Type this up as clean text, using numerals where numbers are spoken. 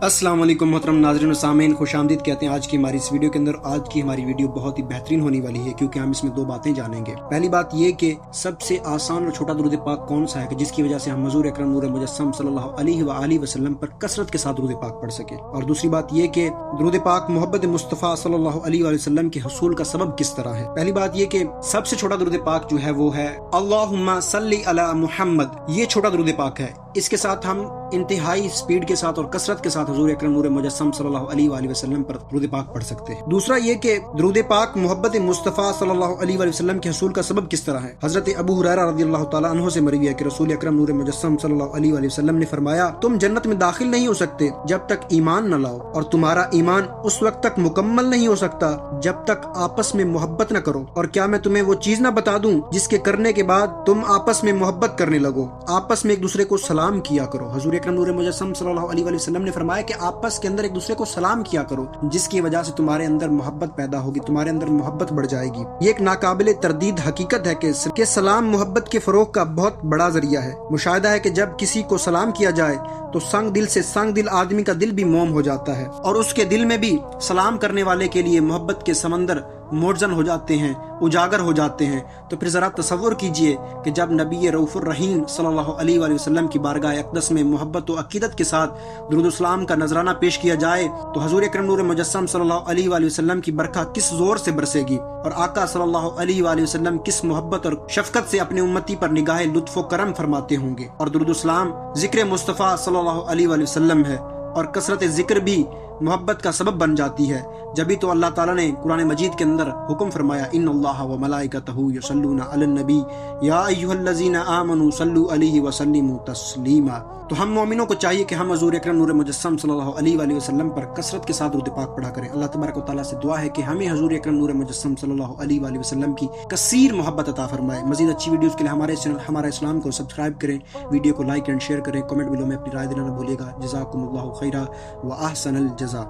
अस्सलाम वालेकुम मोहतरम नाज़रीन और सामीन, खुश आमदीद कहते हैं आज की हमारी इस वीडियो के अंदर। आज की हमारी वीडियो बहुत ही बेहतरीन होने वाली है क्योंकि हम इसमें दो बातें जानेंगे। पहली बात ये कि सबसे आसान और छोटा दुरूद पाक कौन सा है कि जिसकी वजह से हम हुज़ूर अकरम नूर मुजस्सम सल्लल्लाहु अलैहि वसल्लम पर कसरत के साथ दुरूद पाक पढ़ सके। और दूसरी बात ये कि दुरूद पाक मोहब्बत मुस्तफ़ा सल्लल्लाहु अलैहि वसल्लम के हुसूल का सबब किस तरह है। पहली बात ये कि सबसे छोटा दुरूद पाक जो है वो है अल्लाहुम्मा सल्ली अला मुहम्मद। ये छोटा दुरूद पाक है। इसके साथ हम इंतहाई स्पीड के साथ और कसरत के साथ हुज़ूर अकरम नूर मुजस्सम सल्लल्लाहु अलैहि वसल्लम पर दुरूद पाक पढ़ सकते हैं। दूसरा ये कि दुरूद पाक मोहब्बत मुस्तफ़ा सल्लल्लाहु अलैहि वसल्लम के हुसूल का सबब किस तरह है। हज़रत अबू हुरैरा रज़ियल्लाहु ताला अन्हु से मरवी है कि रसूल अकरम नूर मुजस्सम सल्लल्लाहु अलैहि वसल्लम ने फरमाया, तुम जन्नत में दाखिल नहीं हो सकते जब तक ईमान न लाओ, और तुम्हारा ईमान उस वक्त तक मुकम्मल नहीं हो सकता जब तक आपस में मोहब्बत न करो। और क्या मैं तुम्हें वो चीज न बता दूं जिसके करने के बाद तुम आपस में मोहब्बत करने लगो। आपस में एक दूसरे को सलाम किया करो। हुज़ूर अकरम नूर मुजस्सम सल्लल्लाहु अलैहि वसल्लम ने फरमाया कि आपस के अंदर एक दूसरे को सलाम किया करो, जिसकी वजह से तुम्हारे अंदर मोहब्बत पैदा होगी, तुम्हारे अंदर मोहब्बत बढ़ जाएगी। ये एक नाकाबिले तरदीद हकीकत है कि सलाम मोहब्बत के फरोग का बहुत बड़ा जरिया है। मुशाहिदा है कि जब किसी को सलाम किया जाए तो संग दिल से संग दिल आदमी का दिल भी मोम हो जाता है और उसके दिल में भी सलाम करने वाले के लिए मोहब्बत के समंदर मोर्जन हो जाते हैं, उजागर हो जाते हैं। तो फिर जरा तसव्वुर कीजिए कि जब नबी रऊफुर रहीम सल्लल्लाहु अलैहि वसल्लम की बारगाह अक़दस में मोहब्बत और अकीदत के साथ दुरूद सलाम का नजराना पेश किया जाए तो हुज़ूर अकरम नूर मुजस्सम सल्लल्लाहु अलैहि वसल्लम की बरखा किस जोर से बरसेगी और आका सल्लल्लाहु अलैहि वसल्लम किस मोहब्बत और शफकत से अपनी उम्मती पर निगाह लुत्फ़ व करम फरमाते होंगे। और दुरूद सलाम जिक्र मुस्तफ़ा सल्लल्लाहु अलैहि वसल्लम है और कसरत जिक्र भी मोहब्बत का सबब बन जाती है। जभी तो अल्लाह ताला ने कुरान मजीद के अंदर हुक्म फरमाया, इन्नल्लाह व मलाइकतहू युसल्लूना अलन नबी या अय्युहल्लज़ीना आमनू सल्लू अलैहि व सल्लिमू तस्लीमा। तो हम मोमिनों को चाहिए कि हम हुज़ूर अकरम नूर मुजस्सम सल्लल्लाहु अलैहि वसल्लम पर कसरत के साथ दुरूद पाक पढ़ा करें। अल्लाह तबारक व तआला से दुआ है कि हमें हुज़ूर अकरम नूर मुजस्सम सल्लल्लाहु अलैहि वसल्लम की कसीर मोहब्बत अता फरमाए। मजीद अच्छी वीडियोस के लिए हमारे चैनल हमारा इस्लाम को सब्सक्राइब करें, वीडियो को लाइक एंड शेयर करें, कमेंट बिलो में अपनी राय देना न भूलिएगा। जज़ाकुमुल्लाहु खैरा व अहसनल जज़ा।